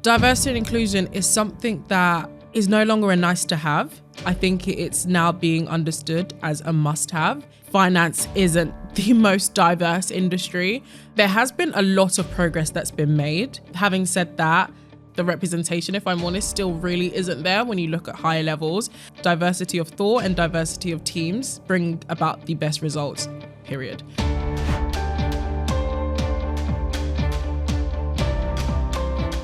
Diversity and inclusion is something that is no longer a nice to have. I think it's now being understood as a must have. Finance isn't the most diverse industry. There has been a lot of progress that's been made. Having said that, the representation, if I'm honest, still really isn't there when you look at higher levels. Diversity of thought and diversity of teams bring about the best results, period.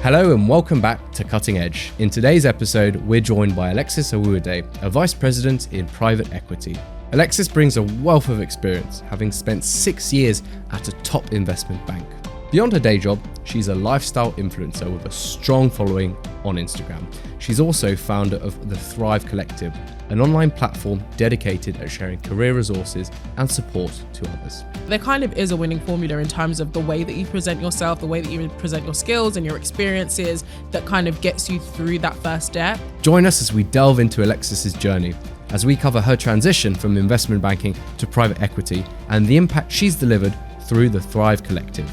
Hello and welcome back to Cutting Edge. In today's episode, we're joined by Alexis Owuadey, a Vice President in Private Equity. Alexis brings a wealth of experience, having spent 6 years at a top investment bank. Beyond her day job, she's a lifestyle influencer with a strong following on Instagram. She's also founder of the Thrive Collective, an online platform dedicated at sharing career resources and support to others. There kind of is a winning formula in terms of the way that you present yourself, the way that you present your skills and your experiences that kind of gets you through that first step. Join us as we delve into Alexis's journey, as we cover her transition from investment banking to private equity and the impact she's delivered through the Thrive Collective.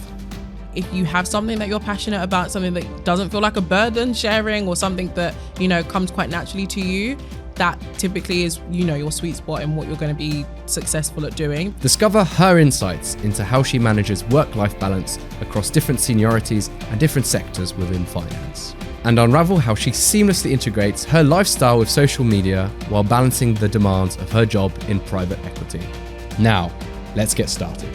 If you have something that you're passionate about, something that doesn't feel like a burden sharing or something that, comes quite naturally to you, that typically is, your sweet spot and what you're going to be successful at doing. Discover her insights into how she manages work-life balance across different seniorities and different sectors within finance. And unravel how she seamlessly integrates her lifestyle with social media while balancing the demands of her job in private equity. Now, let's get started.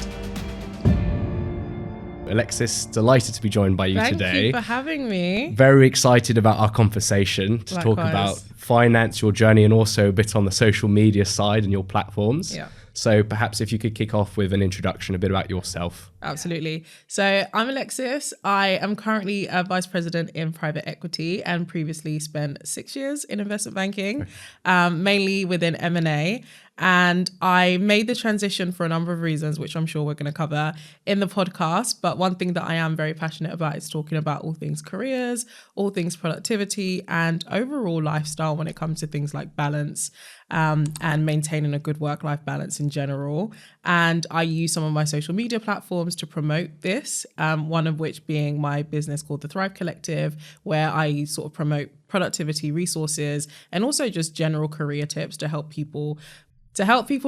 Alexis, delighted to be joined by you today. Thank you for having me. Very excited about our conversation to Likewise. talk about finance, your journey, and also a bit on the social media side and your platforms. Yeah. So perhaps if you could kick off with an introduction, a bit about yourself. Absolutely. So I'm Alexis. I am currently a Vice President in Private Equity and previously spent 6 years in investment banking, mainly within M&A. And I made the transition for a number of reasons, which I'm sure we're going to cover in the podcast. But one thing that I am very passionate about is talking about all things careers, all things productivity, and overall lifestyle when it comes to things like balance and maintaining a good work-life balance in general. And I use some of my social media platforms to promote this, one of which being my business called the Thrive Collective, where I sort of promote productivity resources and also just general career tips to help people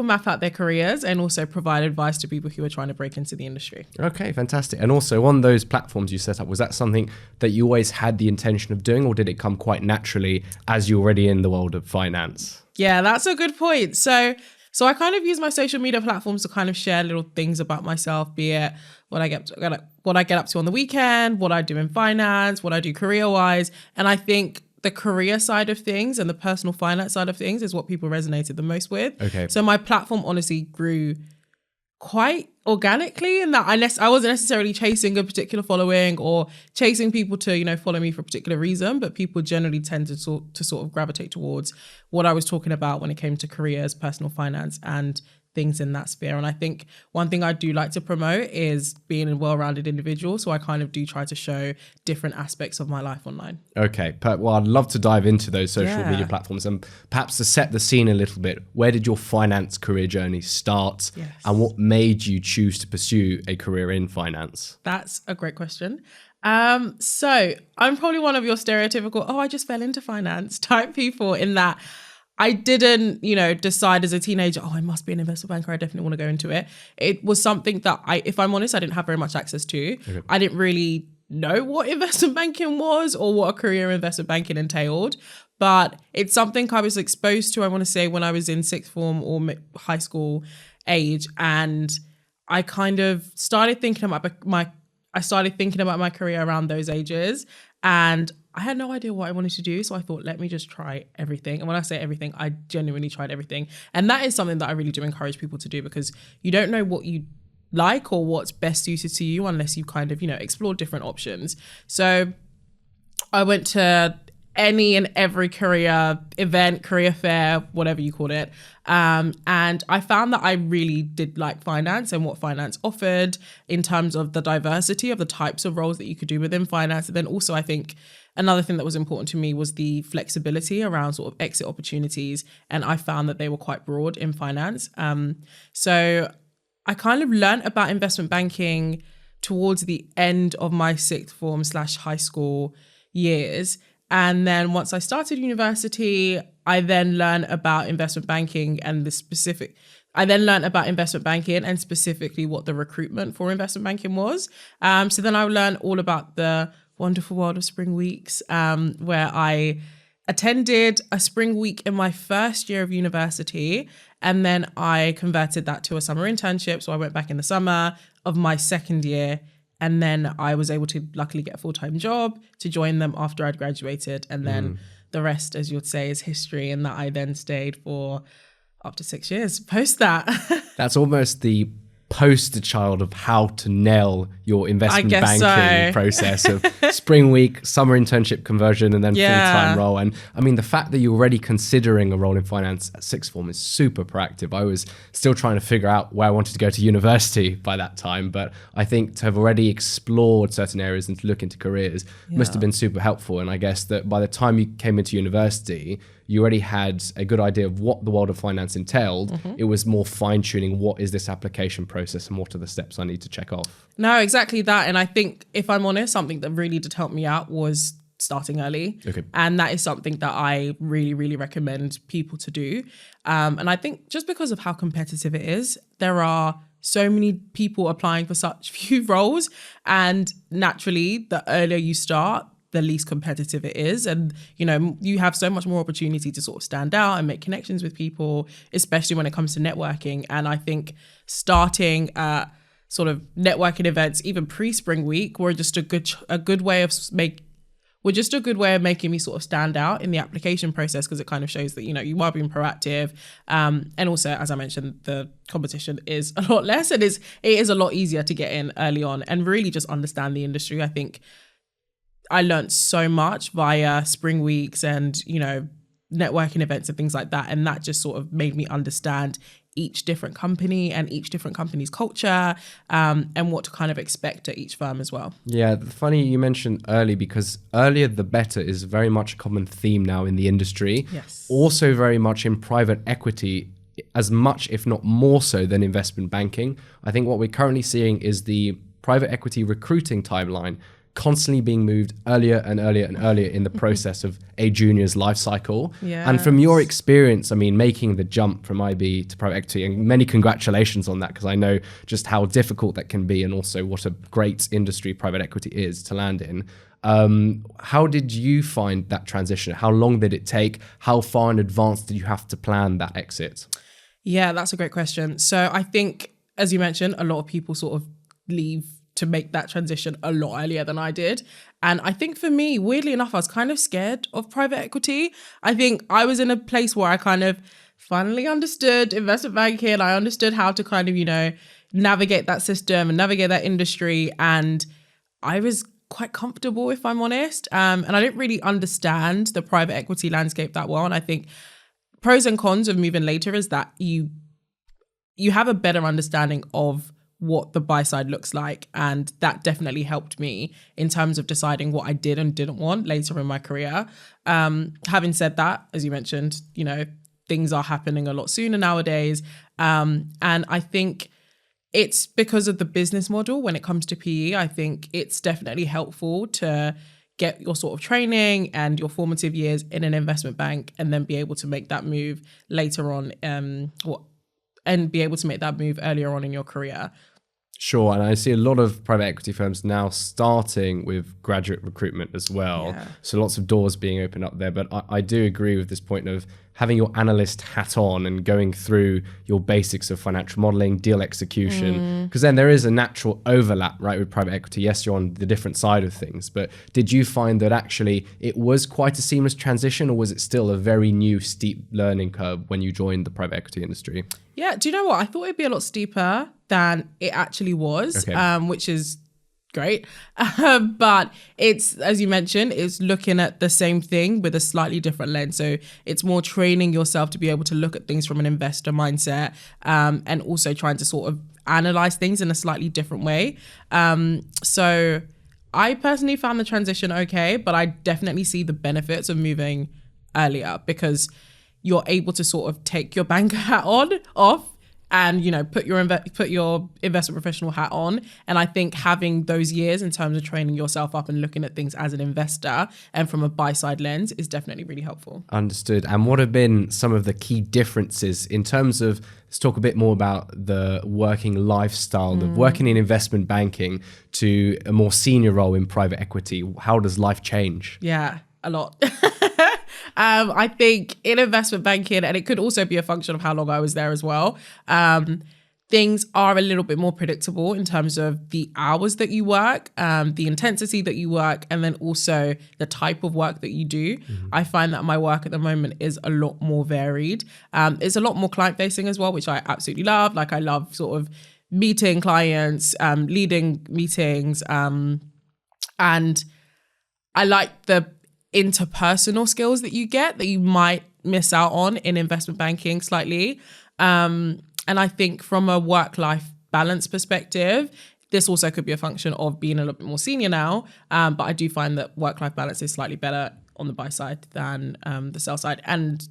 map out their careers and also provide advice to people who are trying to break into the industry. Okay, fantastic. And also on those platforms you set up, was that something that you always had the intention of doing, or did it come quite naturally as you're already in the world of finance? Yeah, that's a good point. So I kind of use my social media platforms to kind of share little things about myself, be it what I get up to on the weekend, what I do in finance, what I do career-wise. And I think the career side of things and the personal finance side of things is what people resonated the most with. Okay. So my platform honestly grew quite organically in that I wasn't necessarily chasing a particular following or chasing people to, follow me for a particular reason, but people generally tend to sort of gravitate towards what I was talking about when it came to careers, personal finance, and things in that sphere. And I think one thing I do like to promote is being a well-rounded individual. So I kind of do try to show different aspects of my life online. Okay, well, I'd love to dive into those social media platforms and perhaps to set the scene a little bit. Where did your finance career journey start? Yes. And what made you choose to pursue a career in finance? That's a great question. So I'm probably one of your stereotypical, I just fell into finance type people in that I didn't, decide as a teenager, I must be an investment banker. I definitely want to go into it. It was something that if I'm honest, I didn't have very much access to. Okay. I didn't really know what investment banking was or what a career in investment banking entailed. But it's something I was exposed to, I want to say, when I was in sixth form or high school age. And I kind of started thinking about my career around those ages. And I had no idea what I wanted to do. So I thought, let me just try everything. And when I say everything, I genuinely tried everything. And that is something that I really do encourage people to do, because you don't know what you like or what's best suited to you unless you kind of, explore different options. So I went to any and every career event, career fair, whatever you call it. And I found that I really did like finance and what finance offered in terms of the diversity of the types of roles that you could do within finance. And then also I think another thing that was important to me was the flexibility around sort of exit opportunities. And I found that they were quite broad in finance. So I kind of learned about investment banking towards the end of my sixth form / high school years. And then once I started university, I then learned about investment banking and specifically what the recruitment for investment banking was. So then I learned all about the wonderful world of spring weeks, where I attended a spring week in my first year of university. And then I converted that to a summer internship. So I went back in the summer of my second year. And then I was able to luckily get a full-time job to join them after I'd graduated. And then the rest, as you would say, is history. And that I then stayed for up to 6 years post that. That's almost the poster child of how to nail your investment banking process of spring week, summer internship conversion, and then full-time role. And I mean, the fact that you're already considering a role in finance at sixth form is super proactive. I was still trying to figure out where I wanted to go to university by that time, but I think to have already explored certain areas and to look into careers must have been super helpful. And I guess that by the time you came into university, you already had a good idea of what the world of finance entailed. It was more fine-tuning, what is this application process and what are the steps I need to check off? No, exactly that. And I think, if I'm honest, something that really did help me out was starting early. Okay. And that is something that I really, really recommend people to do. And I think just because of how competitive it is, there are so many people applying for such few roles. And naturally, the earlier you start, the least competitive it is. And, you know, you have so much more opportunity to sort of stand out and make connections with people, especially when it comes to networking. And I think starting sort of networking events, even pre-spring week, were just a good way of making me sort of stand out in the application process, because it kind of shows that, you know, you are being proactive. And also, as I mentioned, the competition is a lot less and it is a lot easier to get in early on and really just understand the industry. I think I learned so much via spring weeks and, you know, networking events and things like that. And that just sort of made me understand each different company and each different company's culture, and what to kind of expect at each firm as well. Yeah, funny you mentioned early, because earlier the better is very much a common theme now in the industry. Yes. Also very much in private equity, as much, if not more so, than investment banking. I think what we're currently seeing is the private equity recruiting timeline constantly being moved earlier and earlier and earlier in the process of a junior's life cycle. Yes. And from your experience, I mean, making the jump from IB to private equity, and many congratulations on that, because I know just how difficult that can be and also what a great industry private equity is to land in. How did you find that transition? How long did it take? How far in advance did you have to plan that exit? Yeah, that's a great question. So I think, as you mentioned, a lot of people sort of leave to make that transition a lot earlier than I did. And I think for me, weirdly enough, I was kind of scared of private equity. I think I was in a place where I kind of finally understood investment banking. I understood how to kind of, you know, navigate that system and navigate that industry. And I was quite comfortable, if I'm honest. And I didn't really understand the private equity landscape that well. And I think pros and cons of moving later is that you have a better understanding of what the buy side looks like. And that definitely helped me in terms of deciding what I did and didn't want later in my career. Having said that, as you mentioned, you know, things are happening a lot sooner nowadays. And I think it's because of the business model when it comes to PE. I think it's definitely helpful to get your sort of training and your formative years in an investment bank and then be able to make that move later on, and be able to make that move earlier on in your career. Sure, and I see a lot of private equity firms now starting with graduate recruitment as well. Yeah. So lots of doors being opened up there. But I do agree with this point of having your analyst hat on and going through your basics of financial modeling, deal execution, because then there is a natural overlap, right, with private equity. Yes, you're on the different side of things, but did you find that actually it was quite a seamless transition, or was it still a very new steep learning curve when you joined the private equity industry? Yeah, do you know what? I thought it'd be a lot steeper than it actually was, which is great. But it's, as you mentioned, it's looking at the same thing with a slightly different lens. So it's more training yourself to be able to look at things from an investor mindset, and also trying to sort of analyze things in a slightly different way. So I personally found the transition okay, but I definitely see the benefits of moving earlier, because you're able to sort of take your banker hat off and, put your investment professional hat on. And I think having those years in terms of training yourself up and looking at things as an investor and from a buy side lens is definitely really helpful. Understood. And what have been some of the key differences in terms of, let's talk a bit more about the working lifestyle of working in investment banking to a more senior role in private equity? How does life change? Yeah, a lot. I think in investment banking, and it could also be a function of how long I was there as well, things are a little bit more predictable in terms of the hours that you work, the intensity that you work, and then also the type of work that you do. I find that my work at the moment is a lot more varied. It's a lot more client facing as well, which I absolutely love. Like I love sort of meeting clients, leading meetings, and I like the interpersonal skills that you get that you might miss out on in investment banking slightly. And I think from a work-life balance perspective, this also could be a function of being a little bit more senior now. But I do find that work-life balance is slightly better on the buy side than the sell side. And,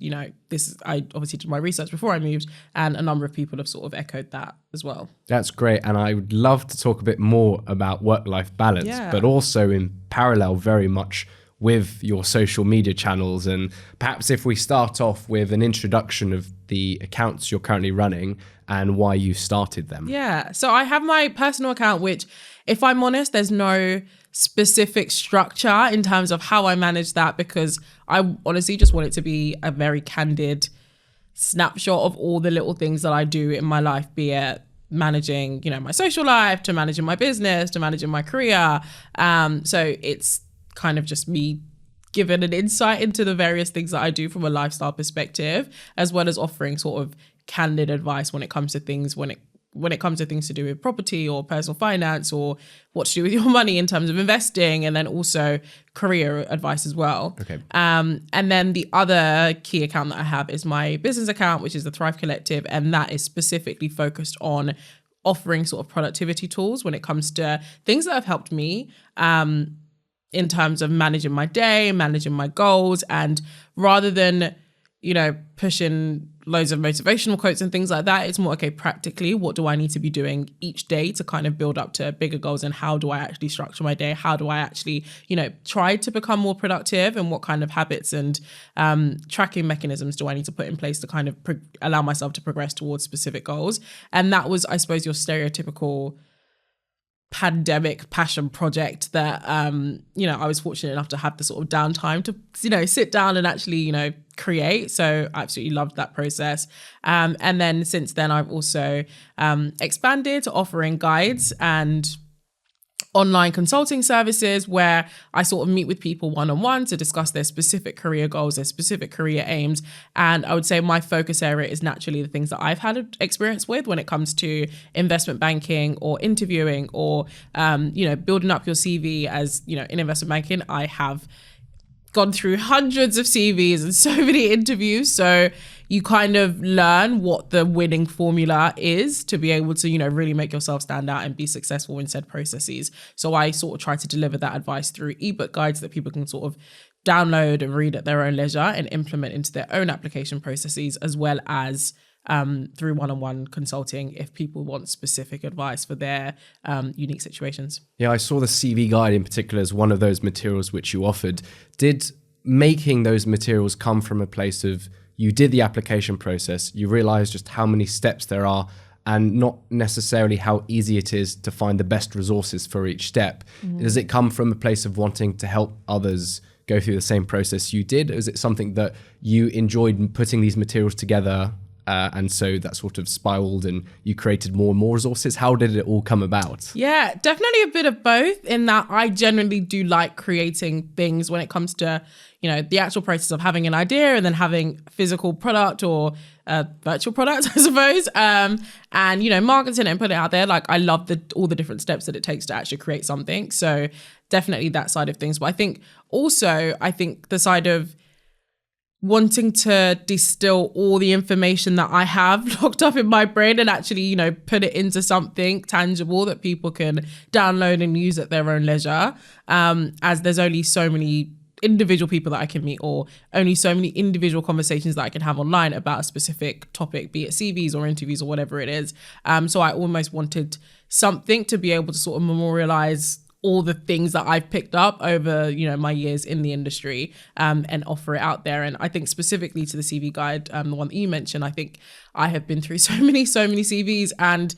I obviously did my research before I moved, and a number of people have sort of echoed that as well. That's great. And I would love to talk a bit more about work-life balance, but also in parallel very much with your social media channels. And perhaps if we start off with an introduction of the accounts you're currently running and why you started them. Yeah. So I have my personal account, which, if I'm honest, there's no specific structure in terms of how I manage that, because I honestly just want it to be a very candid snapshot of all the little things that I do in my life, be it managing, my social life, to managing my business, to managing my career. So it's kind of just me giving an insight into the various things that I do from a lifestyle perspective, as well as offering sort of candid advice when it comes to things, when it comes to things to do with property or personal finance, or what to do with your money in terms of investing, and then also career advice as well. Okay. And then the other key account that I have is my business account, which is the Thrive Collective, and that is specifically focused on offering sort of productivity tools when it comes to things that have helped me in terms of managing my day, managing my goals. And rather than, pushing loads of motivational quotes and things like that, it's more, okay, practically, what do I need to be doing each day to kind of build up to bigger goals? And how do I actually structure my day? How do I actually, try to become more productive? And what kind of habits and tracking mechanisms do I need to put in place to kind of allow myself to progress towards specific goals? And that was, I suppose, your stereotypical pandemic passion project that I was fortunate enough to have the sort of downtime to sit down and actually create. So I absolutely loved that process, and then since then I've also expanded to offering guides and online consulting services, where I sort of meet with people one-on-one to discuss their specific career goals, their specific career aims. And I would say my focus area is naturally the things that I've had experience with when it comes to investment banking or interviewing or, building up your CV. As, in investment banking, I have gone through hundreds of CVs and so many interviews. So you kind of learn what the winning formula is to be able to, really make yourself stand out and be successful in said processes. So I sort of try to deliver that advice through ebook guides that people can sort of download and read at their own leisure and implement into their own application processes, as well as through one-on-one consulting if people want specific advice for their unique situations. Yeah, I saw the CV guide in particular as one of those materials which you offered. Did making those materials come from a place of, you did the application process, you realized just how many steps there are, and not necessarily how easy it is to find the best resources for each step? Does it come from a place of wanting to help others go through the same process you did? Or is it something that you enjoyed putting these materials together, and so that sort of spiraled and you created more and more resources? How did it all come about? Yeah, definitely a bit of both, in that I generally do like creating things when it comes to, the actual process of having an idea and then having physical product or virtual product, I suppose, and, marketing and putting it out there. Like, I love all the different steps that it takes to actually create something. So definitely that side of things. But I think the side of wanting to distill all the information that I have locked up in my brain and actually, put it into something tangible that people can download and use at their own leisure. As there's only so many individual people that I can meet, or only so many individual conversations that I can have online about a specific topic, be it CVs or interviews or whatever it is. So I almost wanted something to be able to sort of memorialize all the things that I've picked up over, my years in the industry, and offer it out there. And I think specifically to the CV guide, the one that you mentioned, I think I have been through so many CVs, and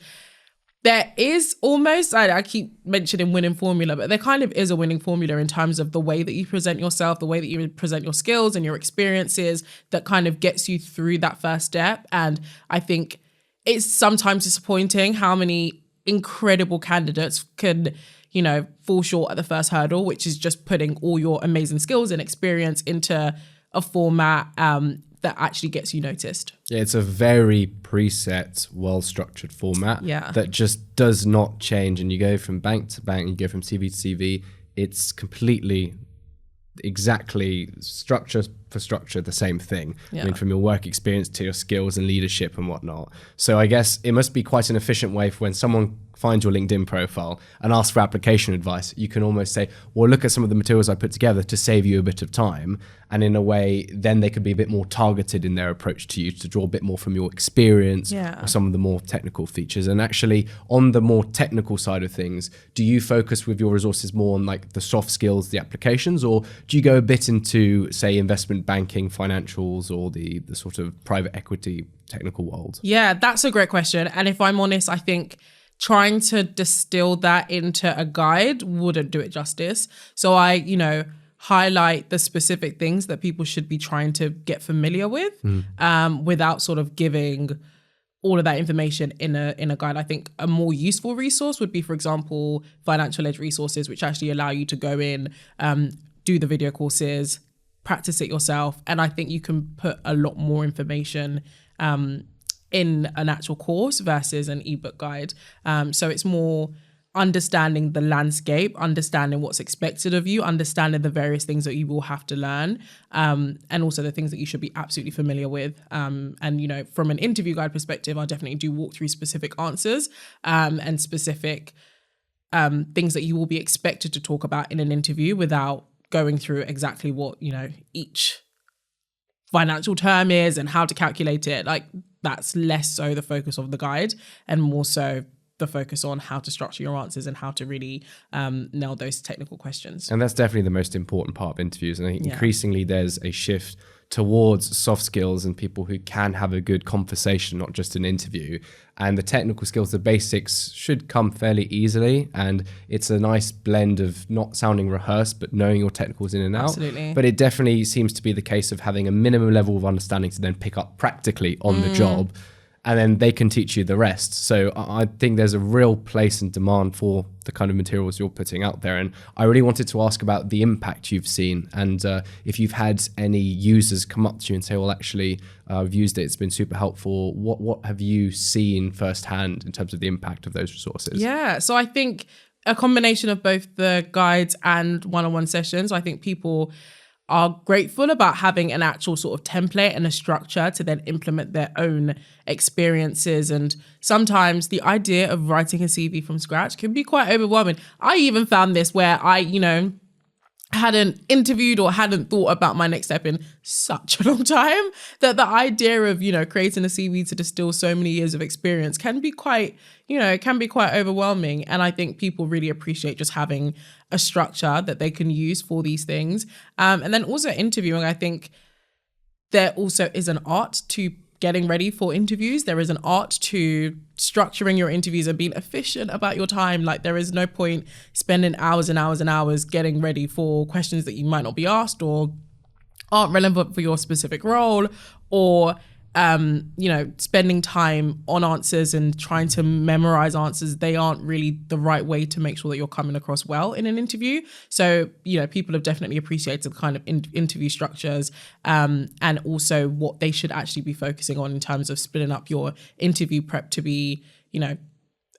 there is almost, I keep mentioning winning formula, but there kind of is a winning formula in terms of the way that you present yourself, the way that you present your skills and your experiences, that kind of gets you through that first step. And I think it's sometimes disappointing how many incredible candidates can, fall short at the first hurdle, which is just putting all your amazing skills and experience into a format that actually gets you noticed. Yeah, it's a very preset, well-structured format that just does not change. And you go from bank to bank, you go from CV to CV. It's completely, exactly structure for structure, the same thing. I mean, from your work experience to your skills and leadership and whatnot. So I guess it must be quite an efficient way for when someone finds your LinkedIn profile and asks for application advice, you can almost say, well, look at some of the materials I put together to save you a bit of time. And in a way, then they could be a bit more targeted in their approach to you, to draw a bit more from your experience or some of the more technical features. And actually, on the more technical side of things, do you focus with your resources more on like the soft skills, the applications, or do you go a bit into, say, investment banking, financials, or the sort of private equity technical world? Yeah, that's a great question. And if I'm honest, I think trying to distill that into a guide wouldn't do it justice. So I, highlight the specific things that people should be trying to get familiar with, without sort of giving all of that information in a guide. I think a more useful resource would be, for example, financial edge resources, which actually allow you to go in, do the video courses, practice it yourself. And I think you can put a lot more information in an actual course versus an ebook guide. So it's more understanding the landscape, understanding what's expected of you, understanding the various things that you will have to learn, and also the things that you should be absolutely familiar with. And, from an interview guide perspective, I definitely do walk through specific answers and specific things that you will be expected to talk about in an interview without going through exactly what, each financial term is and how to calculate it. Like, that's less so the focus of the guide and more so the focus on how to structure your answers and how to really nail those technical questions. And that's definitely the most important part of interviews. And I think increasingly there's a shift towards soft skills and people who can have a good conversation, not just an interview. And the technical skills, the basics, should come fairly easily. And it's a nice blend of not sounding rehearsed, but knowing your technicals in and out. Absolutely. But it definitely seems to be the case of having a minimum level of understanding to then pick up practically on the job. And then they can teach you the rest. So I think there's a real place and demand for the kind of materials you're putting out there. And I really wanted to ask about the impact you've seen. And if you've had any users come up to you and say, well, actually, I've used it, it's been super helpful. What have you seen firsthand in terms of the impact of those resources? Yeah, so I think a combination of both the guides and one-on-one sessions, I think people are grateful about having an actual sort of template and a structure to then implement their own experiences. And sometimes the idea of writing a CV from scratch can be quite overwhelming. I even found this where I, hadn't interviewed or hadn't thought about my next step in such a long time, that the idea of, creating a CV to distill so many years of experience can be quite, overwhelming. And I think people really appreciate just having a structure that they can use for these things. And then also interviewing, I think there also is an art to getting ready for interviews. There is an art to structuring your interviews and being efficient about your time. Like, there is no point spending hours and hours and hours getting ready for questions that you might not be asked or aren't relevant for your specific role, or spending time on answers and trying to memorize answers. They aren't really the right way to make sure that you're coming across well in an interview. So, people have definitely appreciated the kind of interview structures, and also what they should actually be focusing on in terms of splitting up your interview prep to be,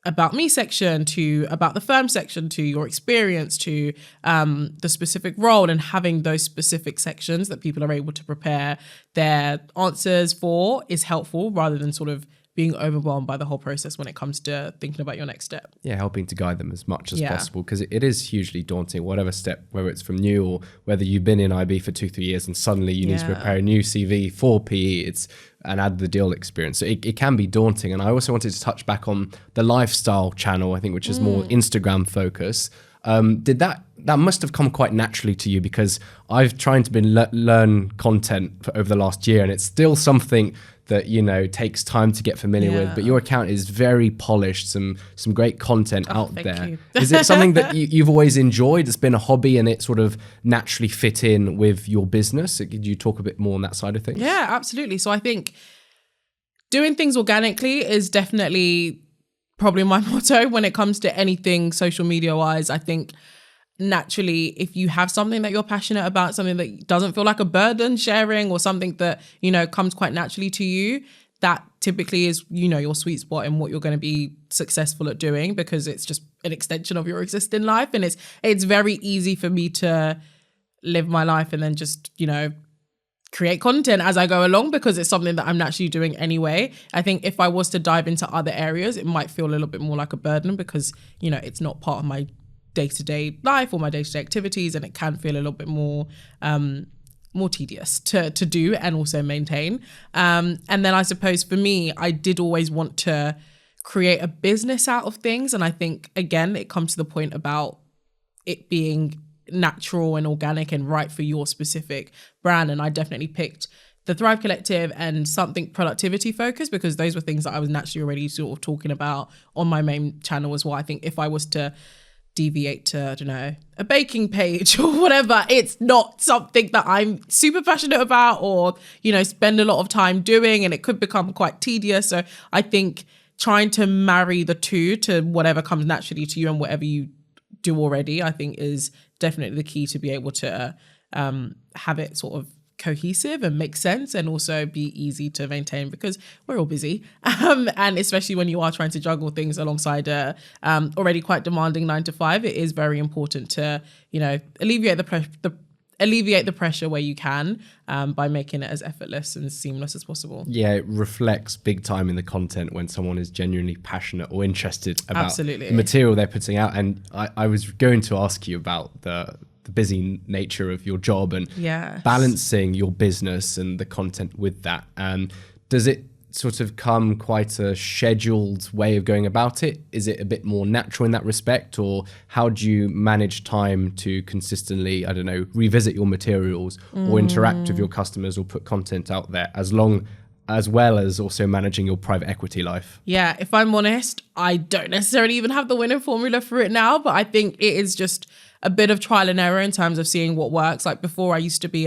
about me section, to about the firm section, to your experience, to the specific role, and having those specific sections that people are able to prepare their answers for is helpful, rather than sort of being overwhelmed by the whole process when it comes to thinking about your next step. Yeah, helping to guide them as much as Yeah. possible, because it is hugely daunting, whatever step, whether it's from you or whether you've been in IB for 2-3 years and suddenly you need to Yeah. prepare a new CV for PE, and add the deal experience. So it can be daunting. And I also wanted to touch back on the lifestyle channel, I think, which is more Instagram focus. Did that must have come quite naturally to you, because I've tried to learn content over the last year, and it's still something that, you know, takes time to get familiar with. But your account is very polished, some great content out thank there. you. Is it something that you've always enjoyed? It's been a hobby and it sort of naturally fit in with your business? Could you talk a bit more on that side of things? Yeah, absolutely. So I think doing things organically is definitely probably my motto when it comes to anything social media wise. I think naturally, if you have something that you're passionate about, something that doesn't feel like a burden sharing, or something that, you know, comes quite naturally to you, that typically is, you know, your sweet spot and what you're going to be successful at doing, because it's just an extension of your existing life. And it's very easy for me to live my life and then just, you know, create content as I go along, because it's something that I'm naturally doing anyway. I think if I was to dive into other areas, it might feel a little bit more like a burden, because, you know, it's not part of my day-to-day life or my day-to-day activities, and it can feel a little bit more tedious to do and also maintain. And then I suppose for me, I did always want to create a business out of things. And I think, again, it comes to the point about it being natural and organic and right for your specific brand. And I definitely picked the Thrive Collective and something productivity focused, because those were things that I was naturally already sort of talking about on my main channel as well. I think if I was to deviate to, I don't know, a baking page or whatever, it's not something that I'm super passionate about or, you know, spend a lot of time doing, and it could become quite tedious. So I think trying to marry the two to whatever comes naturally to you and whatever you do already, I think is definitely the key to be able to have it sort of cohesive and make sense, and also be easy to maintain, because we're all busy, and especially when you are trying to juggle things alongside a already quite demanding 9 to 5, it is very important to, you know, alleviate the pressure where you can, by making it as effortless and seamless as possible. Yeah, it reflects big time in the content when someone is genuinely passionate or interested about Absolutely. the material they're putting out. And I was going to ask you about the busy nature of your job and Yes. balancing your business and the content with that. Does it sort of come quite a scheduled way of going about it? Is it a bit more natural in that respect, or how do you manage time to consistently, I don't know, revisit your materials or interact with your customers or put content out there, as well as also managing your private equity life? Yeah, if I'm honest, I don't necessarily even have the winning formula for it now, but I think it is just a bit of trial and error in terms of seeing what works. Like before, I used to be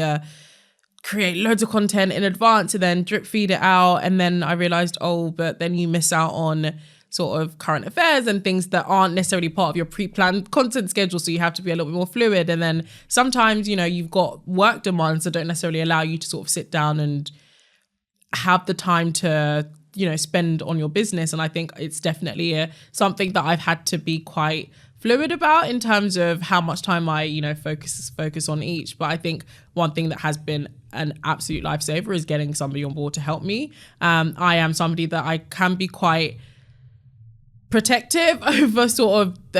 create loads of content in advance and then drip feed it out. And then I realized, but then you miss out on sort of current affairs and things that aren't necessarily part of your pre-planned content schedule. So you have to be a little bit more fluid. And then sometimes, you know, you've got work demands that don't necessarily allow you to sort of sit down and have the time to, you know, spend on your business. And I think it's definitely something that I've had to be quite fluid about in terms of how much time I, you know, focus on each. But I think one thing that has been an absolute lifesaver is getting somebody on board to help me. I am somebody that I can be quite protective over sort of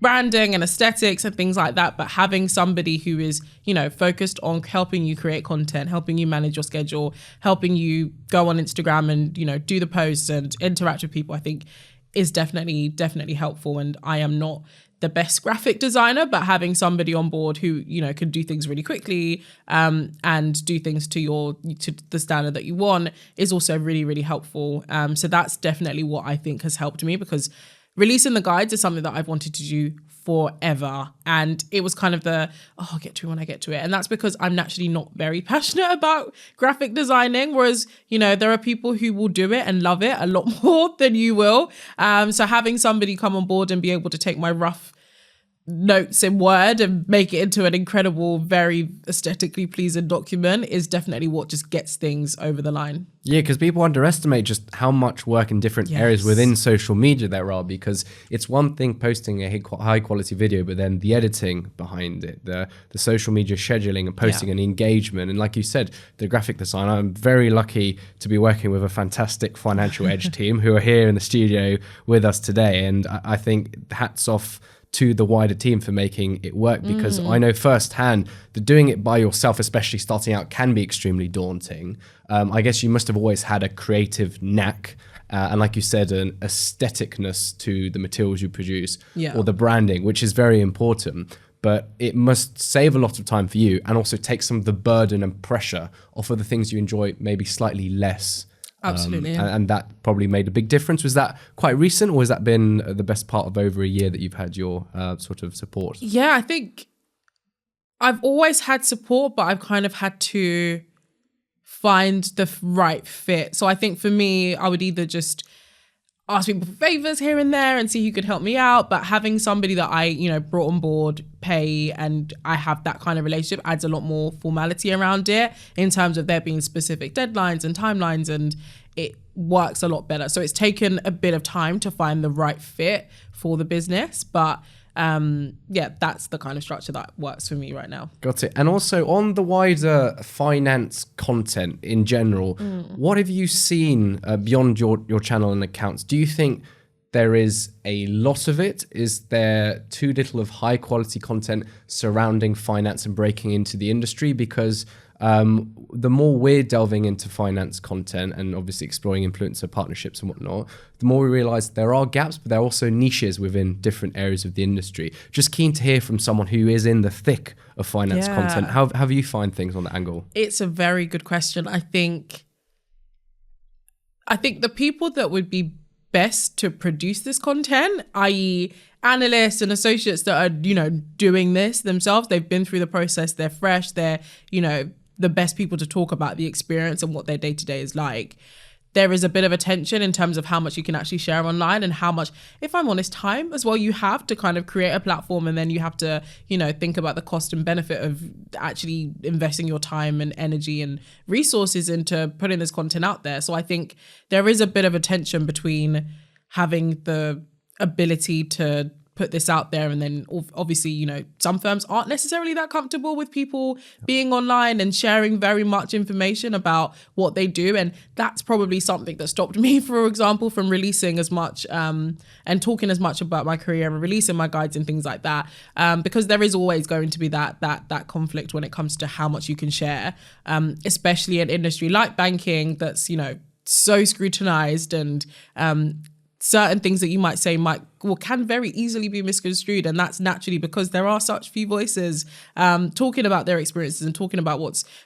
branding and aesthetics and things like that, but having somebody who is, you know, focused on helping you create content, helping you manage your schedule, helping you go on Instagram and, you know, do the posts and interact with people, I think is definitely helpful. And I am not the best graphic designer, but having somebody on board who, you know, can do things really quickly and do things to the standard that you want is also really, really helpful. So that's definitely what I think has helped me, because releasing the guides is something that I've wanted to do forever. And it was kind of I'll get to it when I get to it. And that's because I'm naturally not very passionate about graphic designing. Whereas, you know, there are people who will do it and love it a lot more than you will. So having somebody come on board and be able to take my rough notes in Word and make it into an incredible, very aesthetically pleasing document is definitely what just gets things over the line. Yeah, because people underestimate just how much work in different areas within social media there are, because it's one thing posting a high quality video, but then the editing behind it, the social media scheduling and posting and engagement. And like you said, the graphic design, I'm very lucky to be working with a fantastic Financial Edge team who are here in the studio with us today. And I think hats off to the wider team for making it work, because I know firsthand that doing it by yourself, especially starting out, can be extremely daunting. I guess you must have always had a creative knack and, like you said, an aestheticness to the materials you produce or the branding, which is very important. But it must save a lot of time for you and also take some of the burden and pressure off of the things you enjoy maybe slightly less. Absolutely. And that probably made a big difference. Was that quite recent, or has that been the best part of over a year that you've had your sort of support? Yeah, I think I've always had support, but I've kind of had to find the right fit. So I think for me, I would either just ask people for favors here and there and see who could help me out. But having somebody that I, brought on board, pay, and I have that kind of relationship adds a lot more formality around it in terms of there being specific deadlines and timelines, and it works a lot better. So it's taken a bit of time to find the right fit for the business. But that's the kind of structure that works for me right now. Got it. And also on the wider finance content in general, what have you seen beyond your channel and accounts? Do you think there is a lot of it? Is there too little of high quality content surrounding finance and breaking into the industry? Because the more we're delving into finance content and obviously exploring influencer partnerships and whatnot, the more we realize there are gaps, but there are also niches within different areas of the industry. Just keen to hear from someone who is in the thick of finance content. How do you find things on that angle? It's a very good question. I think the people that would be best to produce this content, i.e. analysts and associates that are, doing this themselves, they've been through the process, they're fresh, they're, the best people to talk about the experience and what their day-to-day is like. There is a bit of a tension in terms of how much you can actually share online and how much, if I'm honest, time as well you have to kind of create a platform, and then you have to, think about the cost and benefit of actually investing your time and energy and resources into putting this content out there. So I think there is a bit of a tension between having the ability to put this out there, and then obviously, some firms aren't necessarily that comfortable with people being online and sharing very much information about what they do. And that's probably something that stopped me, for example, from releasing as much and talking as much about my career and releasing my guides and things like that, because there is always going to be that conflict when it comes to how much you can share, especially in industry like banking that's so scrutinized, and certain things that you might say can very easily be misconstrued. And that's naturally because there are such few voices talking about their experiences and talking about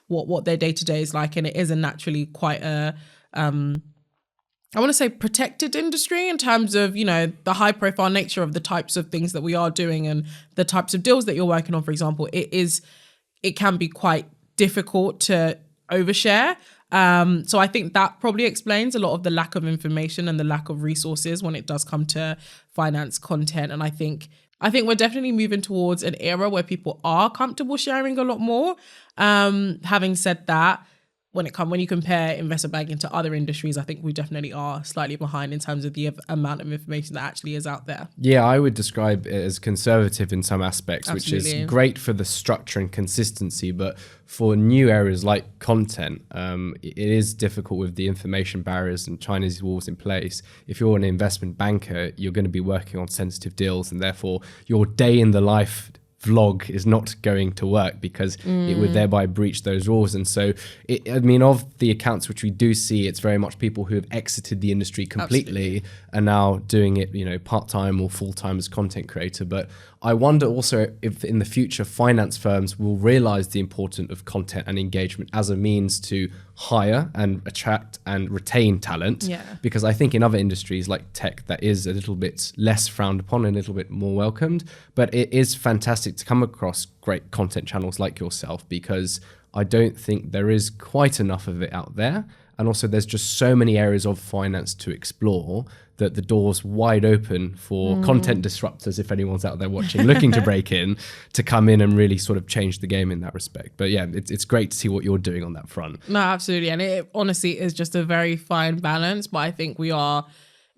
what their day-to-day is like. And it is a naturally quite a, I want to say, protected industry in terms of, the high profile nature of the types of things that we are doing and the types of deals that you're working on, for example. It can be quite difficult to overshare. So I think that probably explains a lot of the lack of information and the lack of resources when it does come to finance content. And I think we're definitely moving towards an era where people are comfortable sharing a lot more. Having said that, when you compare investment banking to other industries, I think we definitely are slightly behind in terms of the amount of information that actually is out there. Yeah, I would describe it as conservative in some aspects, Absolutely. Which is great for the structure and consistency, but for new areas like content, it is difficult with the information barriers and China's walls in place. If you're an investment banker, you're going to be working on sensitive deals, and therefore your day in the life vlog is not going to work because it would thereby breach those rules. And so, of the accounts which we do see, it's very much people who have exited the industry completely and now doing it, part-time or full-time as content creator. But I wonder also if in the future finance firms will realize the importance of content and engagement as a means to hire and attract and retain talent. Yeah. Because I think in other industries like tech, that is a little bit less frowned upon and a little bit more welcomed. But it is fantastic to come across great content channels like yourself, because I don't think there is quite enough of it out there. And also there's just so many areas of finance to explore that the door's wide open for content disruptors, if anyone's out there watching, looking to break in, to come in and really sort of change the game in that respect. But yeah, it's great to see what you're doing on that front. No, absolutely. And it honestly is just a very fine balance. But I think we are,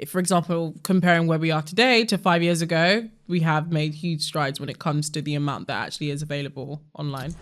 for example, comparing where we are today to 5 years ago, we have made huge strides when it comes to the amount that actually is available online.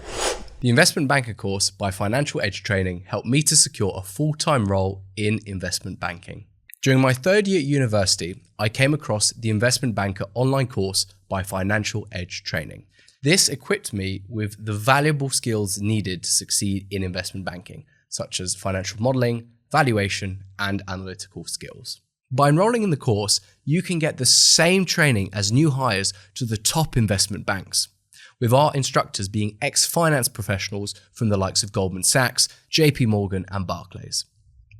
The Investment Banker course by Financial Edge Training helped me to secure a full-time role in investment banking. During my third year at university, I came across the Investment Banker online course by Financial Edge Training. This equipped me with the valuable skills needed to succeed in investment banking, such as financial modeling, valuation, and analytical skills. By enrolling in the course, you can get the same training as new hires to the top investment banks, with our instructors being ex-finance professionals from the likes of Goldman Sachs, JP Morgan, and Barclays.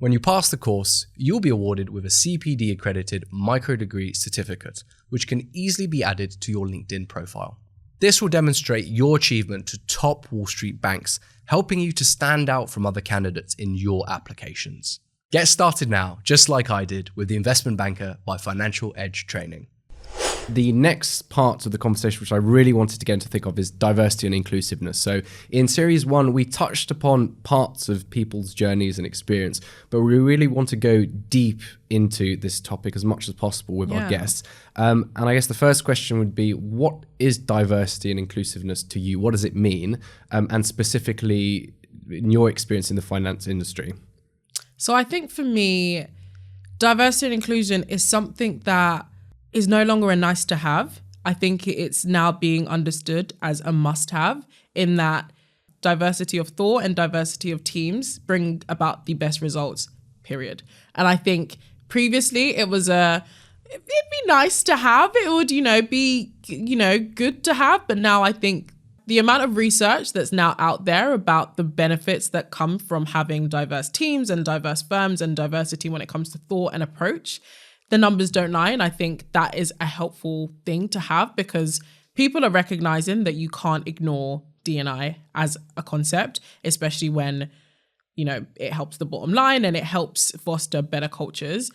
When you pass the course, you'll be awarded with a CPD accredited micro-degree certificate, which can easily be added to your LinkedIn profile. This will demonstrate your achievement to top Wall Street banks, helping you to stand out from other candidates in your applications. Get started now, just like I did with the Investment Banker by Financial Edge Training. The next part of the conversation, which I really wanted to get into think of, is diversity and inclusiveness. So in series 1, we touched upon parts of people's journeys and experience, but we really want to go deep into this topic as much as possible with our guests. And I guess the first question would be, what is diversity and inclusiveness to you? What does it mean? And specifically, in your experience in the finance industry? So I think for me, diversity and inclusion is something that is no longer a nice to have. I think it's now being understood as a must have, in that diversity of thought and diversity of teams bring about the best results, period. And I think previously it'd be nice to have, it would, be, good to have. But now I think the amount of research that's now out there about the benefits that come from having diverse teams and diverse firms and diversity when it comes to thought and approach, the numbers don't lie. And I think that is a helpful thing to have, because people are recognizing that you can't ignore D&I as a concept, especially when, it helps the bottom line and it helps foster better cultures.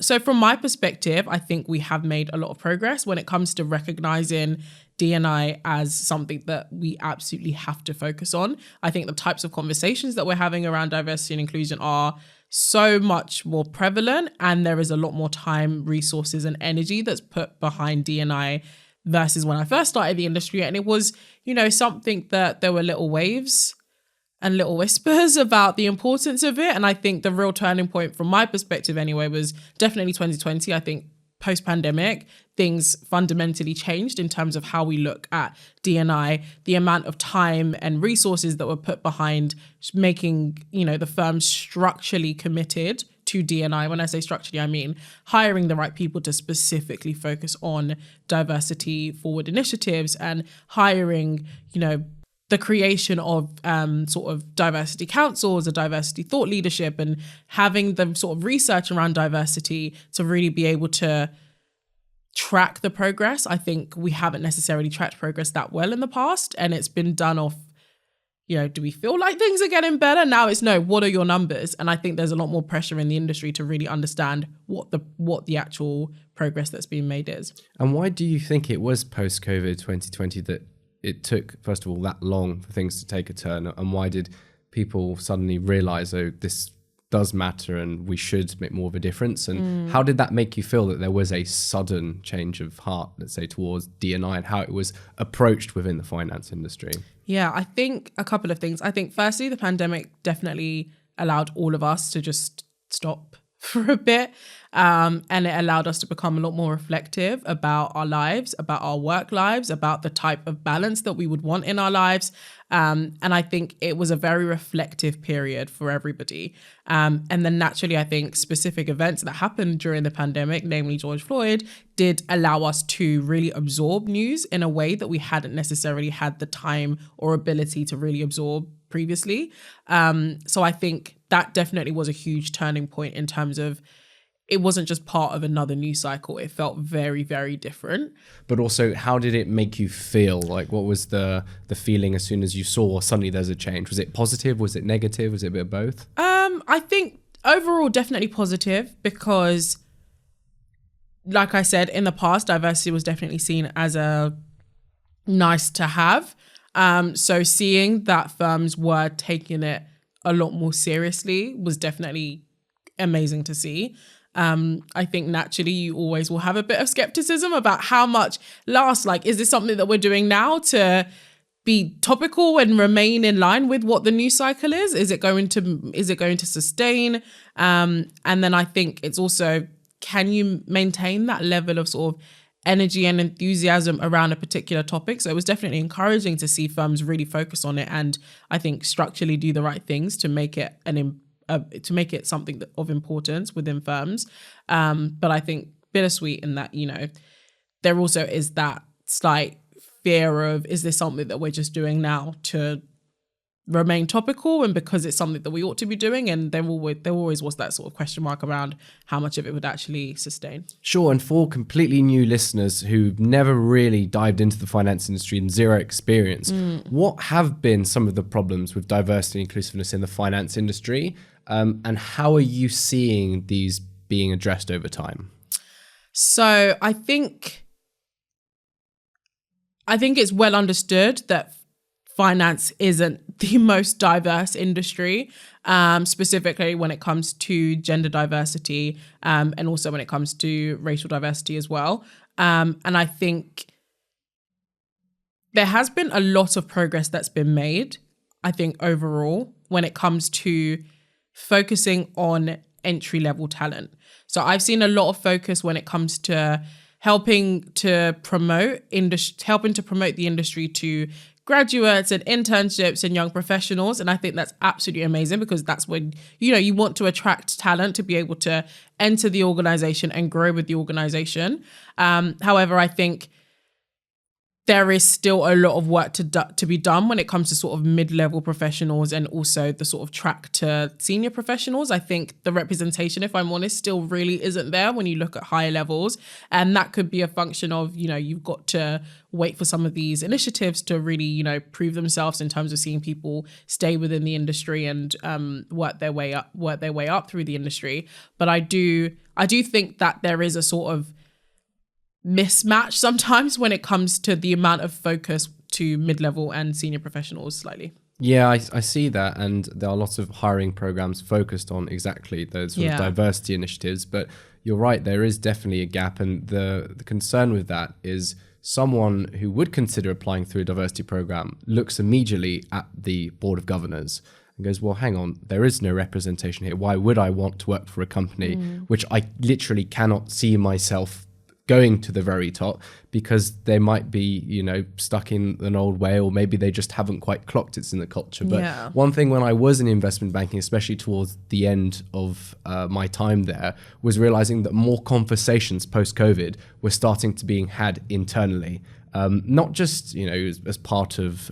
So from my perspective, I think we have made a lot of progress when it comes to recognizing D&I as something that we absolutely have to focus on. I think the types of conversations that we're having around diversity and inclusion are so much more prevalent, and there is a lot more time, resources, and energy that's put behind D&I versus when I first started the industry. And it was, something that there were little waves and little whispers about the importance of it. And I think the real turning point from my perspective anyway was definitely 2020. I think post-pandemic, things fundamentally changed in terms of how we look at D&I, the amount of time and resources that were put behind making, the firm structurally committed to D&I. When I say structurally, I mean hiring the right people to specifically focus on diversity forward initiatives, and hiring, the creation of sort of diversity councils, a diversity thought leadership, and having the sort of research around diversity to really be able to track the progress. I think we haven't necessarily tracked progress that well in the past, and it's been done off, do we feel like things are getting better? Now it's no, what are your numbers? And I think there's a lot more pressure in the industry to really understand what the actual progress that's being made is. And why do you think it was post-COVID 2020 that it took, first of all, that long for things to take a turn? And why did people suddenly realize, this does matter and we should make more of a difference? And how did that make you feel that there was a sudden change of heart, let's say, towards D&I, and how it was approached within the finance industry? Yeah, I think a couple of things. I think firstly, the pandemic definitely allowed all of us to just stop for a bit. And it allowed us to become a lot more reflective about our lives, about our work lives, about the type of balance that we would want in our lives. And I think it was a very reflective period for everybody. And then naturally, I think specific events that happened during the pandemic, namely George Floyd, did allow us to really absorb news in a way that we hadn't necessarily had the time or ability to really absorb previously. So I think that definitely was a huge turning point in terms of it wasn't just part of another news cycle. It felt very, very different. But also, how did it make you feel? Like, what was the feeling as soon as you saw suddenly there's a change? Was it positive? Was it negative? Was it a bit of both? I think overall, definitely positive, because like I said, in the past, diversity was definitely seen as a nice to have. So seeing that firms were taking it a lot more seriously was definitely amazing to see. I think naturally you always will have a bit of skepticism about how much lasts. Like, is this something that we're doing now to be topical and remain in line with what the news cycle is? Is it going to sustain? And then I think it's also, can you maintain that level of sort of energy and enthusiasm around a particular topic? So it was definitely encouraging to see firms really focus on it, and I think structurally do the right things to make it to make it something of importance within firms. But I think bittersweet in that, there also is that slight fear of, is this something that we're just doing now to remain topical and because it's something that we ought to be doing? And there always was that sort of question mark around how much of it would actually sustain. Sure, and for completely new listeners who've never really dived into the finance industry and zero experience, what have been some of the problems with diversity and inclusiveness in the finance industry? And how are you seeing these being addressed over time? So I think it's well understood that finance isn't the most diverse industry, specifically when it comes to gender diversity, and also when it comes to racial diversity as well. And I think there has been a lot of progress that's been made, I think, overall, when it comes to focusing on entry-level talent. So I've seen a lot of focus when it comes to helping to promote the industry to graduates and internships and young professionals. And I think that's absolutely amazing, because that's when, you want to attract talent to be able to enter the organization and grow with the organization. However, I think there is still a lot of work to be done when it comes to sort of mid-level professionals and also the sort of track to senior professionals. I think the representation, if I'm honest, still really isn't there when you look at higher levels. And that could be a function of, you've got to wait for some of these initiatives to really, prove themselves in terms of seeing people stay within the industry and work their way up through the industry. But I do think that there is a sort of mismatch sometimes when it comes to the amount of focus to mid-level and senior professionals slightly. Yeah, I see that, and there are lots of hiring programs focused on exactly those sort of diversity initiatives. But you're right, there is definitely a gap, and the concern with that is someone who would consider applying through a diversity program looks immediately at the board of governors and goes, well, hang on, there is no representation here. Why would I want to work for a company which I literally cannot see myself going to the very top, because they might be, stuck in an old way, or maybe they just haven't quite clocked it's in the culture. But one thing when I was in investment banking, especially towards the end of my time there, was realizing that more conversations post-COVID were starting to being had internally. Not just, as part of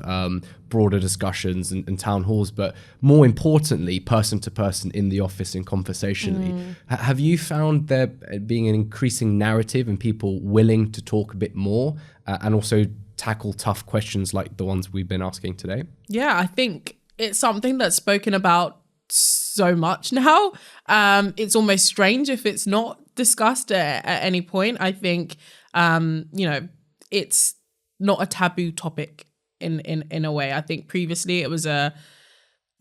broader discussions and town halls, but more importantly, person to person in the office and conversationally. Have you found there being an increasing narrative and people willing to talk a bit more and also tackle tough questions like the ones we've been asking today? Yeah, I think it's something that's spoken about so much now. It's almost strange if it's not discussed at any point. I think, it's not a taboo topic in a way. I think previously it was a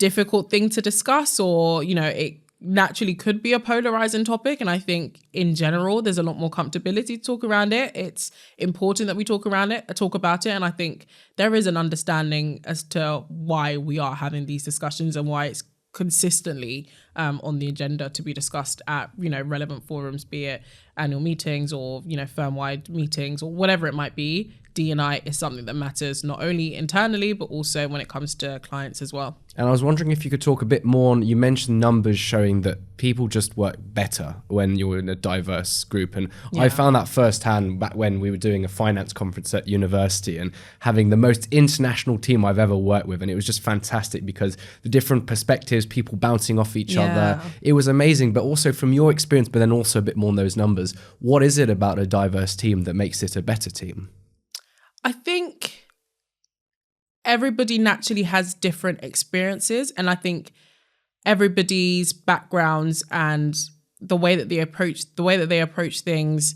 difficult thing to discuss, or, it naturally could be a polarizing topic. And I think in general, there's a lot more comfortability to talk around it. It's important that we talk about it. And I think there is an understanding as to why we are having these discussions and why it's consistently on the agenda to be discussed at, relevant forums, be it annual meetings or, firm-wide meetings or whatever it might be. D&I is something that matters not only internally, but also when it comes to clients as well. And I was wondering if you could talk a bit more on, you mentioned numbers showing that people just work better when you're in a diverse group. And I found that firsthand back when we were doing a finance conference at university and having the most international team I've ever worked with. And it was just fantastic because the different perspectives, people bouncing off each other, it was amazing. But also from your experience, but then also a bit more on those numbers, what is it about a diverse team that makes it a better team? I think everybody naturally has different experiences, and I think everybody's backgrounds and the way that they approach things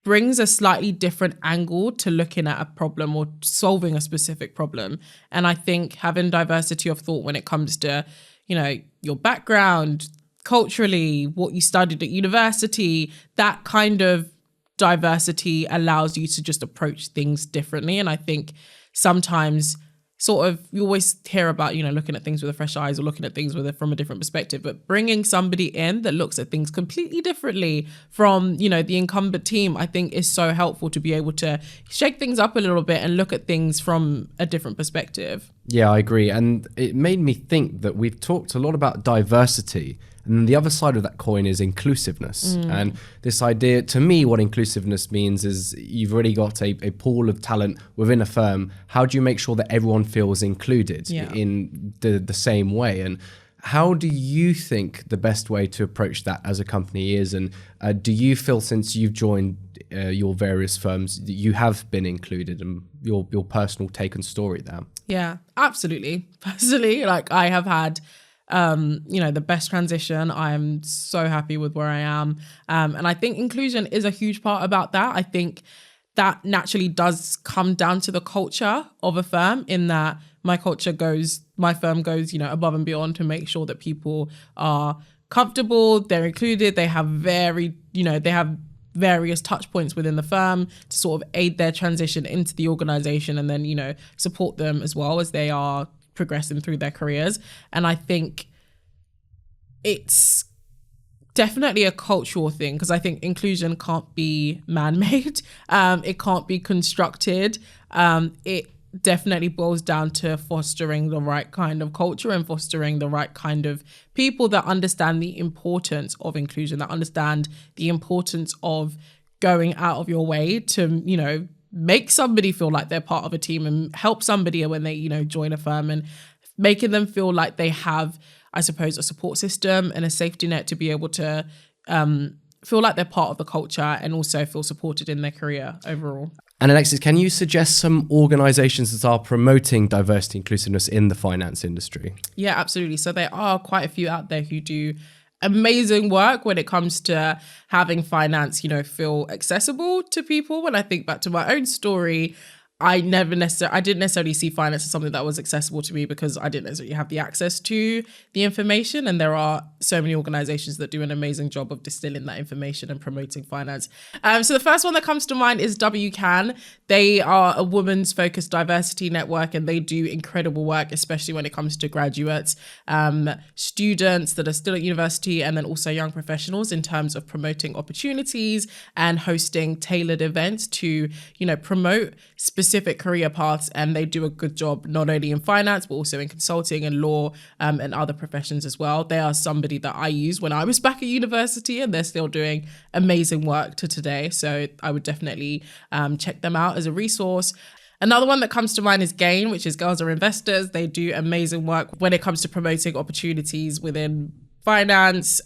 brings a slightly different angle to looking at a problem or solving a specific problem. And I think having diversity of thought when it comes to, your background, culturally, what you studied at university, that kind of diversity allows you to just approach things differently. And I think sometimes you always hear about, looking at things with a fresh eyes or looking at things from a different perspective, but bringing somebody in that looks at things completely differently from, the incumbent team, I think is so helpful to be able to shake things up a little bit and look at things from a different perspective. Yeah, I agree. And it made me think that we've talked a lot about diversity, and the other side of that coin is inclusiveness. And this idea, to me, what inclusiveness means is you've already got a pool of talent within a firm. How do you make sure that everyone feels included in the same way? And how do you think the best way to approach that as a company is? And do you feel, since you've joined your various firms, that you have been included, and your personal take and story there? Yeah, absolutely. Personally, I have had the best transition. I'm so happy with where I am. And I think inclusion is a huge part about that. I think that naturally does come down to the culture of a firm, in that my firm goes, above and beyond to make sure that people are comfortable, they're included, they have various touch points within the firm to sort of aid their transition into the organization, and then, support them as well as they are progressing through their careers. And I think it's definitely a cultural thing, because I think inclusion can't be man-made. It can't be constructed. It definitely boils down to fostering the right kind of culture and fostering the right kind of people that understand the importance of inclusion, that understand the importance of going out of your way to, make somebody feel like they're part of a team, and help somebody when they, join a firm, and making them feel like they have, I suppose, a support system and a safety net to be able to feel like they're part of the culture and also feel supported in their career overall. And Alexis, can you suggest some organizations that are promoting diversity inclusiveness in the finance industry? Yeah, absolutely. So there are quite a few out there who do amazing work when it comes to having finance, feel accessible to people. When I think back to my own story, I didn't necessarily see finance as something that was accessible to me, because I didn't necessarily have the access to the information. And there are so many organizations that do an amazing job of distilling that information and promoting finance. So the first one that comes to mind is WCAN. They are a women's focused diversity network, and they do incredible work, especially when it comes to graduates, students that are still at university, and then also young professionals, in terms of promoting opportunities and hosting tailored events to, promote specific career paths. And they do a good job not only in finance, but also in consulting and law, and other professions as well. They are somebody that I used when I was back at university, and they're still doing amazing work to today. So I would definitely check them out as a resource. Another one that comes to mind is GAIN, which is Girls Are Investors. They do amazing work when it comes to promoting opportunities within finance,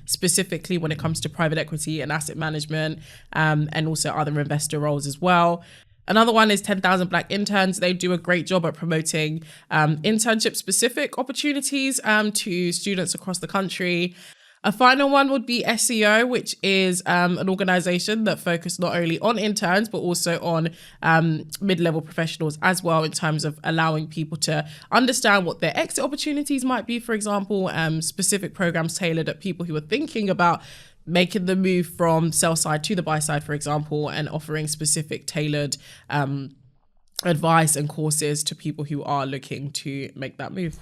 specifically when it comes to private equity and asset management, and also other investor roles as well. Another one is 10,000 Black Interns. They do a great job at promoting internship-specific opportunities to students across the country. A final one would be SEO, which is an organization that focuses not only on interns, but also on mid-level professionals as well, in terms of allowing people to understand what their exit opportunities might be, for example, specific programs tailored at people who are thinking about making the move from sell side to the buy side, for example, and offering specific tailored advice and courses to people who are looking to make that move.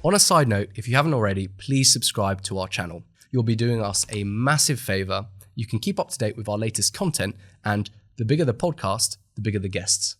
On a side note, if you haven't already, please subscribe to our channel. You'll be doing us a massive favor. You can keep up to date with our latest content, and the bigger the podcast, the bigger the guests.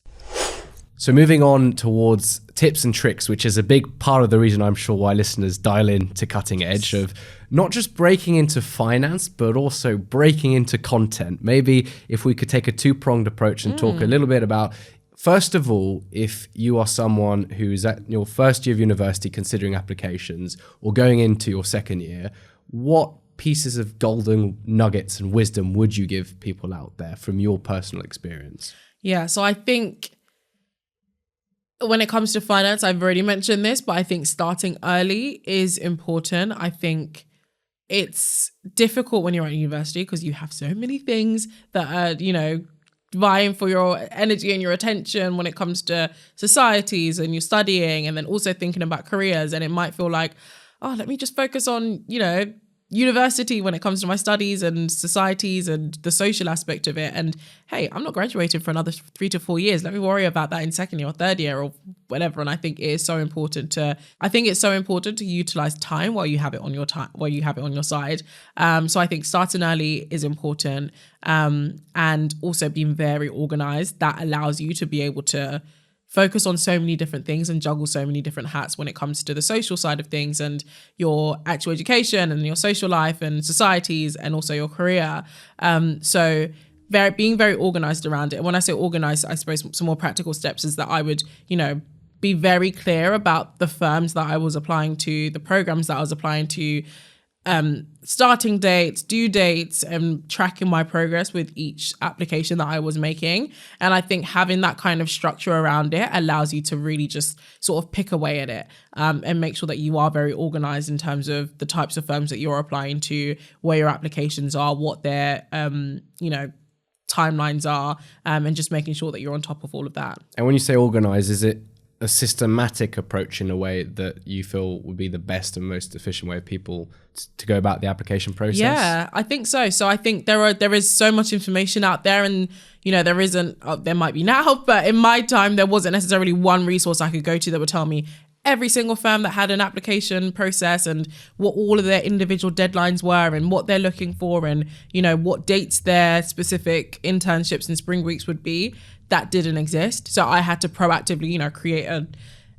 So moving on towards tips and tricks, which is a big part of the reason I'm sure why listeners dial in to Cutting Edge, of not just breaking into finance, but also breaking into content. Maybe if we could take a two-pronged approach and talk a little bit about, first of all, if you are someone who's at your first year of university considering applications, or going into your second year, what pieces of golden nuggets and wisdom would you give people out there from your personal experience? Yeah, so I think when it comes to finance, I've already mentioned this, but I think starting early is important. I think it's difficult when you're at university because you have so many things that are, vying for your energy and your attention when it comes to societies and you're studying, and then also thinking about careers. And it might feel like, oh, let me just focus on, university when it comes to my studies and societies and the social aspect of it. And hey, I'm not graduating for another 3 to 4 years. Let me worry about that in second year or third year or whatever. And I think it's so important to utilize time while you have it on your side. So I think starting early is important. And also being very organized, that allows you to be able to focus on so many different things and juggle so many different hats when it comes to the social side of things and your actual education and your social life and societies and also your career. So being very organized around it. And when I say organized, I suppose some more practical steps is that I would, be very clear about the firms that I was applying to, the programs that I was applying to, starting dates, due dates, and tracking my progress with each application that I was making. And I think having that kind of structure around it allows you to really just sort of pick away at it, and make sure that you are very organized in terms of the types of firms that you're applying to, where your applications are, what their, timelines are, and just making sure that you're on top of all of that. And when you say organized, is it a systematic approach in a way that you feel would be the best and most efficient way of people to go about the application process? Yeah, I think so. So I think there is so much information out there, and there might be now, but in my time there wasn't necessarily one resource I could go to that would tell me every single firm that had an application process and what all of their individual deadlines were and what they're looking for and, what dates their specific internships and spring weeks would be. That didn't exist. So I had to proactively, create an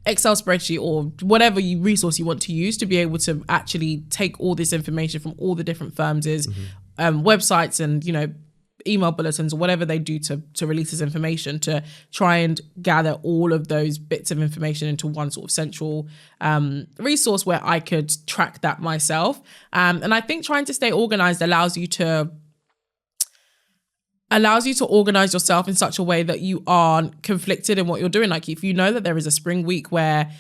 Excel spreadsheet or whatever resource you want to use to be able to actually take all this information from all the different firms' websites and, email bulletins or whatever they do to release this information, to try and gather all of those bits of information into one sort of central resource where I could track that myself. And I think trying to stay organized allows you to organize yourself in such a way that you aren't conflicted in what you're doing. Like if you know that there is a spring week where,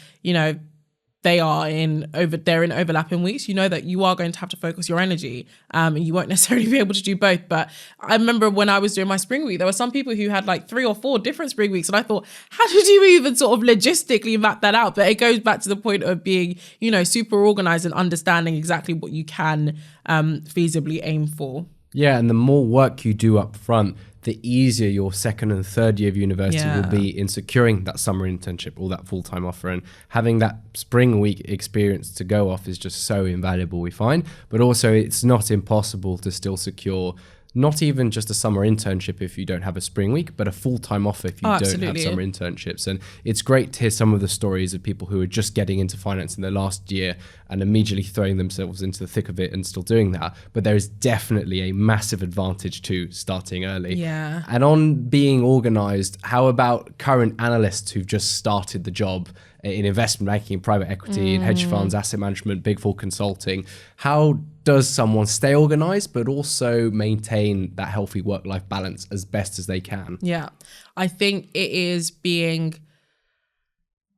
they're in overlapping weeks, you know that you are going to have to focus your energy, and you won't necessarily be able to do both. But I remember when I was doing my spring week, there were some people who had like 3 or 4 different spring weeks. And I thought, how did you even sort of logistically map that out? But it goes back to the point of being, super organized and understanding exactly what you can feasibly aim for. Yeah, and the more work you do up front, the easier your second and third year of university will be in securing that summer internship or that full-time offer. And having that spring week experience to go off is just so invaluable, we find. But also it's not impossible to still secure not even just a summer internship if you don't have a spring week, but a full-time offer if you don't have summer internships. And it's great to hear some of the stories of people who are just getting into finance in their last year and immediately throwing themselves into the thick of it and still doing that. But there is definitely a massive advantage to starting early. Yeah. And on being organized, how about current analysts who've just started the job in investment banking, private equity, in hedge funds, asset management, Big Four consulting? How does someone stay organized but also maintain that healthy work-life balance as best as they can? Yeah, I think it is being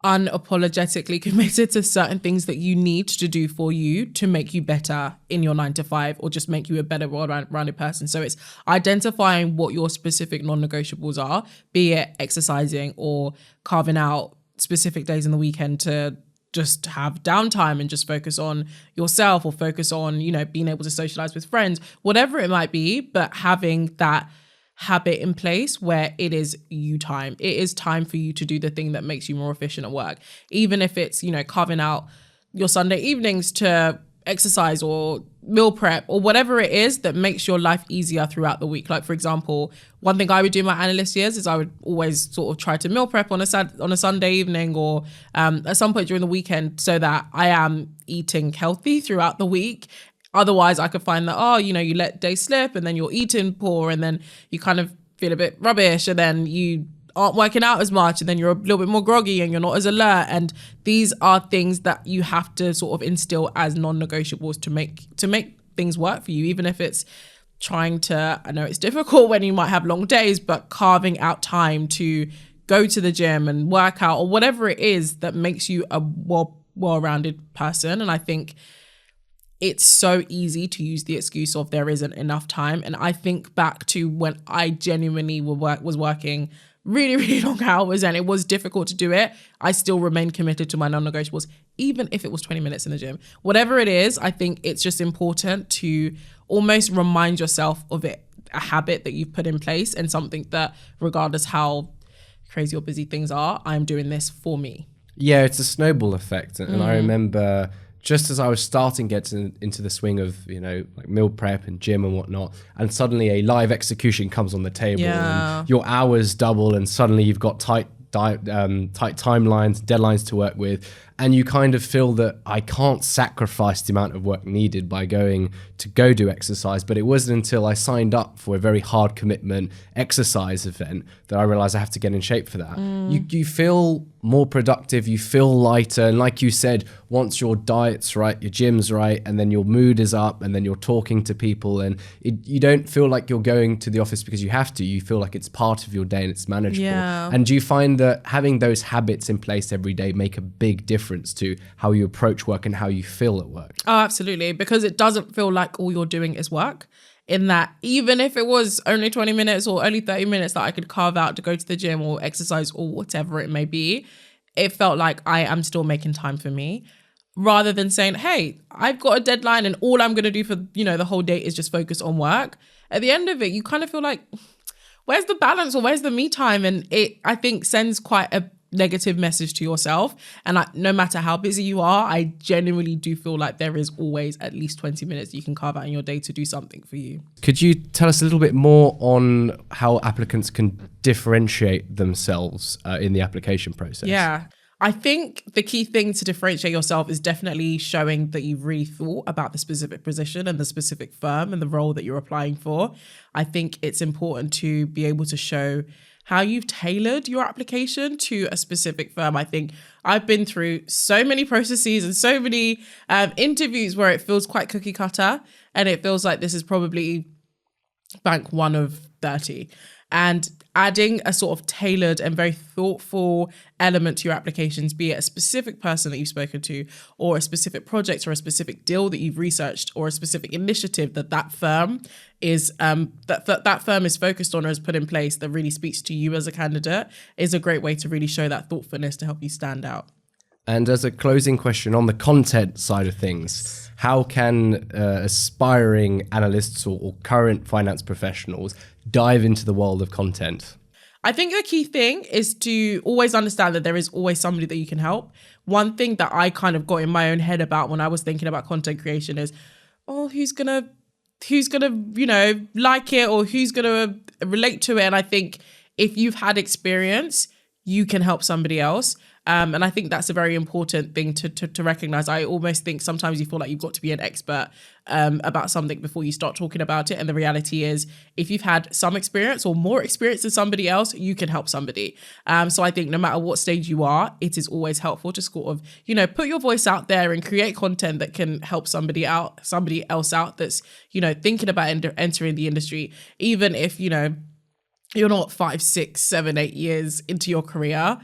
unapologetically committed to certain things that you need to do for you to make you better in your 9 to 5 or just make you a better well-rounded person. So it's identifying what your specific non-negotiables are, be it exercising or carving out specific days in the weekend to just have downtime and just focus on yourself or focus on, being able to socialize with friends, whatever it might be, but having that habit in place where it is you time. It is time for you to do the thing that makes you more efficient at work. Even if it's, carving out your Sunday evenings to exercise or meal prep or whatever it is that makes your life easier throughout the week. Like, for example, one thing I would do in my analyst years is I would always sort of try to meal prep on a Sunday evening or at some point during the weekend so that I am eating healthy throughout the week. Otherwise, I could find that, you let days slip and then you're eating poor and then you kind of feel a bit rubbish and then you aren't working out as much and then you're a little bit more groggy and you're not as alert. And these are things that you have to sort of instill as non-negotiables to make things work for you, even if it's trying to, I know it's difficult when you might have long days, but carving out time to go to the gym and work out or whatever it is that makes you a well-rounded person. And I think it's so easy to use the excuse of there isn't enough time. And I think back to when I genuinely was working really, really long hours and it was difficult to do it. I still remained committed to my non-negotiables, even if it was 20 minutes in the gym. Whatever it is, I think it's just important to almost remind yourself of it, a habit that you've put in place and something that, regardless how crazy or busy things are, I'm doing this for me. Yeah, it's a snowball effect. And I remember just as I was starting to get into the swing of, like meal prep and gym and whatnot, and suddenly a live execution comes on the table and your hours double and suddenly you've got tight timelines, deadlines to work with, and you kind of feel that I can't sacrifice the amount of work needed by going to go do exercise. But it wasn't until I signed up for a very hard commitment exercise event that I realized I have to get in shape for that. You feel more productive, you feel lighter, and like you said, once your diet's right, your gym's right, and then your mood is up, and then you're talking to people, and you don't feel like you're going to the office because you have to. You feel like it's part of your day and it's manageable. Yeah. And do you find that having those habits in place every day make a big difference to how you approach work and how you feel at work? Oh, absolutely. Because it doesn't feel like all you're doing is work. In that, even if it was only 20 minutes or only 30 minutes that I could carve out to go to the gym or exercise or whatever it may be, it felt like I am still making time for me, rather than saying, hey, I've got a deadline and all I'm going to do for, the whole day is just focus on work. At the end of it, you kind of feel like, where's the balance or where's the me time? And it, I think, sends quite a negative message to yourself. And no matter how busy you are, I genuinely do feel like there is always at least 20 minutes you can carve out in your day to do something for you. Could you tell us a little bit more on how applicants can differentiate themselves in the application process? Yeah. I think the key thing to differentiate yourself is definitely showing that you've really thought about the specific position and the specific firm and the role that you're applying for. I think it's important to be able to show how you've tailored your application to a specific firm. I think I've been through so many processes and so many interviews where it feels quite cookie cutter, and it feels like this is probably bank 1 of 30. And adding a sort of tailored and very thoughtful element to your applications, be it a specific person that you've spoken to, or a specific project, or a specific deal that you've researched, or a specific initiative that firm is that firm is focused on or has put in place that really speaks to you as a candidate, is a great way to really show that thoughtfulness to help you stand out. And as a closing question on the content side of things, how can aspiring analysts or current finance professionals dive into the world of content? I think the key thing is to always understand that there is always somebody that you can help. One thing that I kind of got in my own head about when I was thinking about content creation is, who's gonna like it, or who's gonna relate to it? And I think if you've had experience, you can help somebody else. And I think that's a very important thing to recognize. I almost think sometimes you feel like you've got to be an expert about something before you start talking about it. And the reality is, if you've had some experience or more experience than somebody else, you can help somebody. So I think no matter what stage you are, it is always helpful to sort of, put your voice out there and create content that can help somebody else out that's, thinking about entering the industry, even if, you're not 5, 6, 7, 8 years into your career.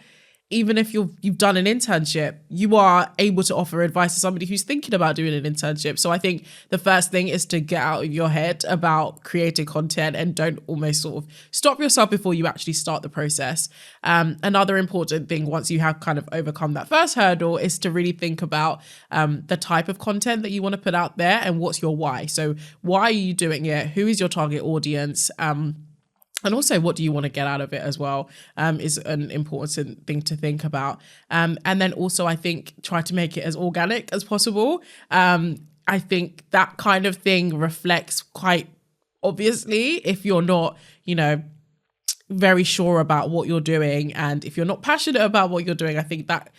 Even if you've done an internship, you are able to offer advice to somebody who's thinking about doing an internship. So I think the first thing is to get out of your head about creating content and don't almost sort of stop yourself before you actually start the process. Another important thing, once you have kind of overcome that first hurdle, is to really think about the type of content that you want to put out there and what's your why. So why are you doing it? Who is your target audience? And also, what do you want to get out of it as well, is an important thing to think about. And then also, I think, try to make it as organic as possible. I think that kind of thing reflects quite obviously if you're not, very sure about what you're doing. And if you're not passionate about what you're doing, I think that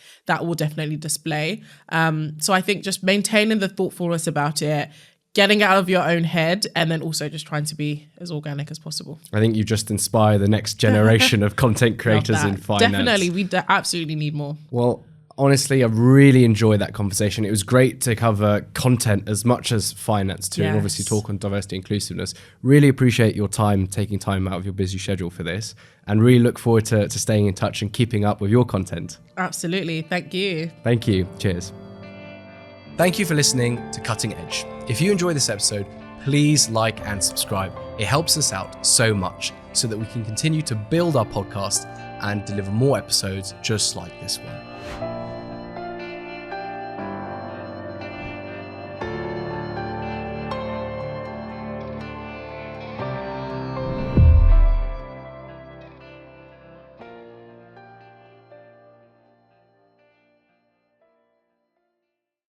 will definitely display. So I think just maintaining the thoughtfulness about it, getting out of your own head, and then also just trying to be as organic as possible. I think you just inspire the next generation of content creators in finance. Definitely, we absolutely need more. Well, honestly, I really enjoyed that conversation. It was great to cover content as much as finance too, and obviously talk on diversity and inclusiveness. Really appreciate your time, taking time out of your busy schedule for this, and really look forward to staying in touch and keeping up with your content. Absolutely. Thank you. Thank you. Cheers. Thank you for listening to Cutting Edge. If you enjoyed this episode, please like and subscribe. It helps us out so much so that we can continue to build our podcast and deliver more episodes just like this one.